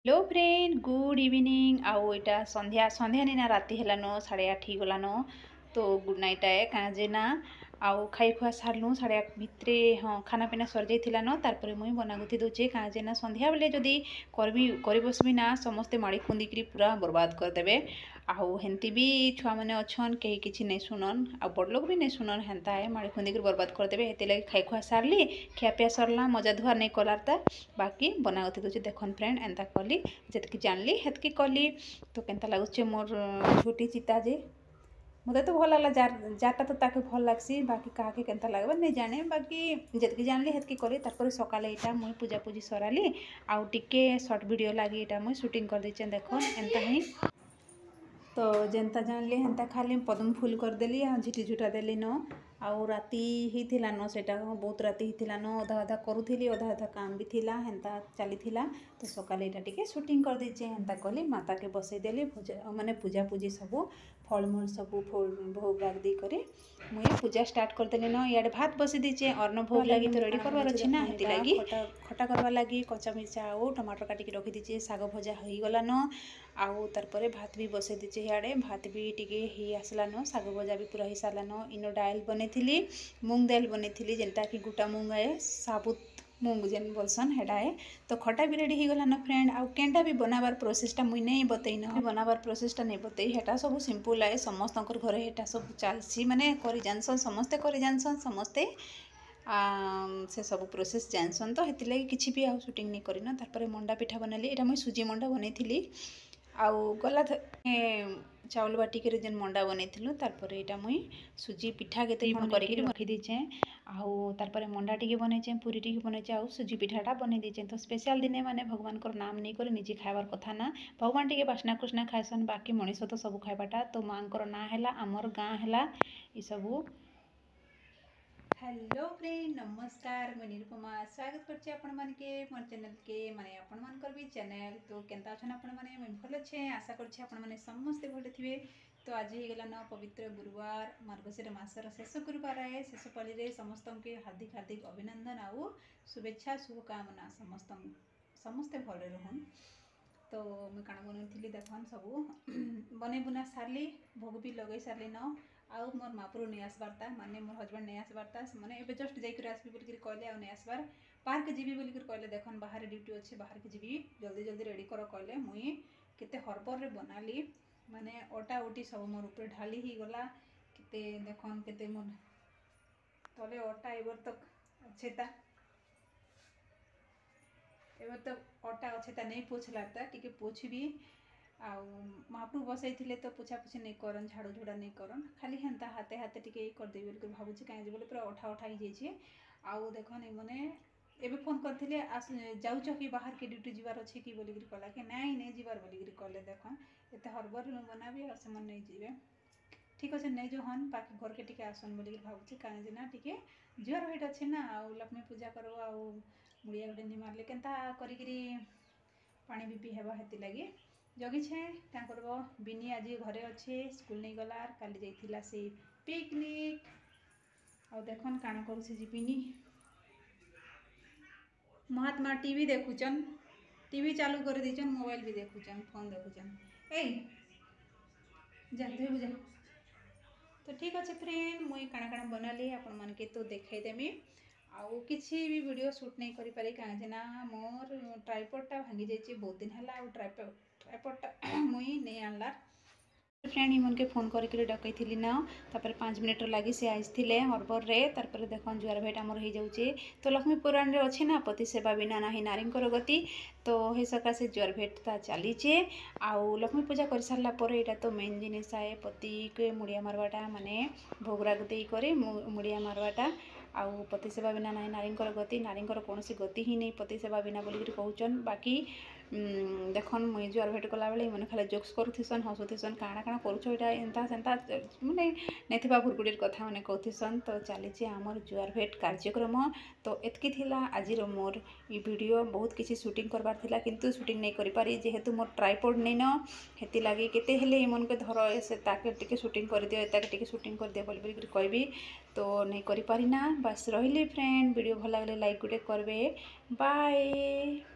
Hello friend, good evening. आउ इटा संध्या संध्या नहीं ना, राति हेलान 8:30 गलान। तो गुड नाइट आए काजे ना आउ खाई खुआ सारूँ 8:30 भितर। हाँ, खाना पीना सर जाइलान। तार मुई बनागुथी दूचे काजे ना संध्या बेले जदि कर बसबी ना समस्ते माड़ी खुंदिकी पूरा बर्बाद करदेवे। आउ हेन्ती भी छुआ मैंने अच्छन कहीं किसी नहीं शुणन, आ बड़ लोग भी नहीं शुणन। हेन्ता है माड़ी खुंदिकी बर्बाद करदेवे। हेती लगे खाई खुआ सारली, खियापिया सरला, मजा धुआ नहीं कलारता। बाकी बनागुथी दूचे देखन फ्रेंड, एंता कली जितकी जानली हेतकी कली। तो केन्ता लगुचे मोर छोटी चिता जे मते तो भल लगला। जारटा तो ताके भल लगसी, बाकी काके केन्ता लगबा नहीं जाने। बाकी जितकी जानली हेतकी कली। तारपर सकाले इटा मुई पूजा पूजी सराली। आउ टिके शॉर्ट वीडियो लगी इटा मुई शूटिंग कर दीचे देखन एंता ही। तो जेन्ता जानली हेन्ता खाली पद्म फूल करदेली आ झिटी झुटा देली न। आउ राति होता न, सेटा बहुत राति होता न। अधा अधा करूली, अधा अधा काम भी थिला, हेन्ता चली। तो सकाले इटा टिके शूटिंग कर दीचे हेन्ता कली। माता के बसई देली, पूजा माने पूजा पूजी सबू फलमूल सबू भोग राग दी करे मुझे पूजा स्टार्ट करदेली न। इे भात बसी दीचे, अर्ण भोग लगी तो रेडी करवार अच्छे ना। हेती लगी खटा करवा लगी कचा मिर्चा आउ टमाटर काटिक रखी दीचे। साग भजा हो गलान। आउ तारपरे भात भी बसई दीचे। इे भात भी टिके ही आसलान, साग भजा भी पूरा ही सारान। इनो डाइल बनई, मूंग दाल बनई, जेनटा कि गोटा मूंग आए, साबुत मूंग जेन बोलसन हेटा है। तो खटा भी रेडी हो गलान फ्रेंड। आउ केनटा भी बनाबार प्रोसेसटा मुई नहीं बतई न, बनाबार प्रोसेसटा नहीं बतई। हेटा सब सिंपल आए, समस्त घरे हेटा सब चलसी, माने करी जानसन, समस्ते करी जानसन, समस्ते से सब प्रोसेस जानसन। तो हेती लगी किछि भी आउ शूटिंग नहीं करिन। तारपरे मंडा पिठा बनैली। एटा मुई सुजी मंडा बनैथिली। आउ गला चाउल बाटिक जेन मंडा बनईलु। तारपरे इटा मुई सुजी पिठा केते खन करके रखी दीचे। आउ तारपरे मंडा टिके बनईचे, पूरी टिके बनईचे, आउ सुजी पिठाटा बनई दीचे। तो स्पेशल दिने माने भगवान को नाम नहीं करे निजे खाइबार कथा ना। भगवान टिके बासना कुसना खाइसन, बाकी मनीष तो सब खाइबाटा। तो माँ को ना है, आमर गाँ है ये सबू। हेलो फ्रेंड, नमस्कार। मैं निरुपमा स्वागत करछे आपण मानके मोर चैनल के, माने आपण मानकर भी चैनल। तो केनता अछन आपण माने? मैं भल अच्छे, आशा करछे आपण माने समस्ते भल थिबे। तो आज ही गला न पवित्र गुरुवार, मार्गशीर मासर शेष गुरुवार है। शेष पाली रे समस्त के हार्दिक हार्दिक अभिनंदन आउ शुभेच्छा शुभकामना। समस्ते भल रहन। तो मुझे काण बनई देखन सबू बने बुना सारली, भोग भी लगे सारली न। आउ मोर मापुर नहीं आसबारता, माने मोर हजबैंड नहीं आसबारता। मैंने एवं जस्ट जाकर आसबी बोलिक कहले, आ नहीं आसबार। पार्क जीवी बोलिक कहले, देखन बाहर ड्यूटी अच्छे, बाहर के जीवी, जल्दी जल्दी रेडी कर कहले। मुई केते हरबर रे बनाली, माने अटा उटी सब मोर ऊपर ढाली ही गला। केते देखन केते मोर तले अटा एबर तक अच्छे ता, एबर तक अटा अच्छे ता नहीं पोछलाता, टिके पोछबी। आउ महाप्रभु बसई तो पोछा पोछी नहीं करन, झाड़ू झुड़ा नहीं करन, खाली हेन्ता हाथे हाथे टिके करदेवी बोल भावुची। कहीं बोले पूरा अठा अठा हो जाइए। आउ देखन मैंने एबे फोन करथिले, जाऊच कि बाहर के ड्यूटी जीवार अच्छे कि बोलिक कहला कि नहीं नहीं जीवार बोलिक कहले। देखन एत हरबर बनाबी आ से नहीं जीवे। ठीक अच्छे नहीं जो हन, बाकी घर के टिके आसन बोलिक भावुची। कहीं ना टिके जुआर भेट अच्छे ना। आउ लक्ष्मी पूजा करो, आउ मुड़िया गुटे नहीं मारले केन्ता करी पानी भी पी हेबा। हेती लगी जगिछे क्या करब। बिनी आज घरे अच्छे, स्कूल नहीं गलार, काली जाइथिला से पिकनिक। आ देखन काण करुछे जी बिनी। महात्मा टीवी देखुचन, टीवी चालू कर दीचन, मोबाइल भी देखुचन, फोन देखुचन। ए जा धोबु जा। तो ठीक अच्छे फ्रेंड, मुई काण काण बनाली आपण मानके तो देखाईदेमी। आउ किसी भी वीडियो शूट नहीं करि पारि, कहीं ना मोर ट्राइपॉडटा भांगी जाइए बहुत दिन है। आउ ट्राइपॉडटा मुई नहीं आनला। फ्रेंड इन के फोन करके डकई थी ना। तापर 5 मिनट लगी से आसते हरबर रे। तापर देखन जुआर भेट आमर हो जाऊे। तो लक्ष्मी पुराण रे अच्छे ना, पति सेवा बिना नाही नारींकर गति। तो हे सकाशे जुआर भेटा चलीचे। आउ लक्ष्मी पूजा कर सारा पर यहाँ तो मेन जिनिस आए, पति के मुड़िया मारवाटा, माने भोगराग दे करे मुड़िया मारवाटा। आउ पति सेवा बिना नाही नारींकर गति, नारींकर कौन गति ही नहीं पति सेवा बिना बोलिक कहचन। बाकी देखन मुई जुआर भेट कला बेले मैंने खाली जोक्स करुथन, हसुथन, काଣା काଣା करुछ एटा एंता सेंता माने नहीं भुरकुड़ीर कथा मैंने कहथन। तो चलीचे आमर जुआर भेट कार्यक्रम। तो एतकी थिला आजिर मोर ई वीडियो। बहुत किसी शूटिंग करबार थिला, किंतु शूटिंग नहीं करि पारि, जेहेतु मोर ट्राइपॉड नहीं न। हेती लगी केते हेले मन के धर से ताके टिके शूटिंग कर दियो, एताके टिके शूटिंग कर दियो बोल कहबी। तो नहीं करि पारि ना। बस रहिली फ्रेंड, वीडियो भल लगे लाइक गुटे करबे। बाय।